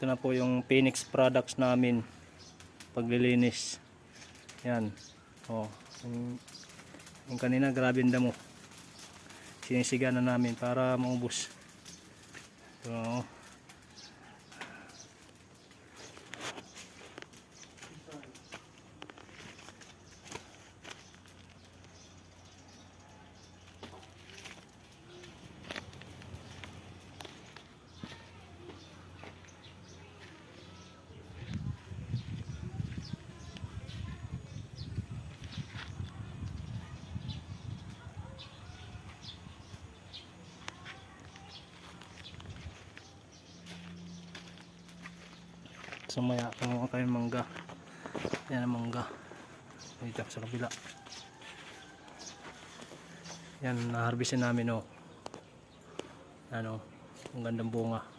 ito na po yung Phoenix products namin paglilinis. Yan. Oh, yung kanina grabe ang damo. Sinisiga na namin para maubos. So, sumaya kung kayo mangga. Yan ang mangga dito sa kabila. Yan, naharbisin namin, oh. Ano, ang gandang bunga.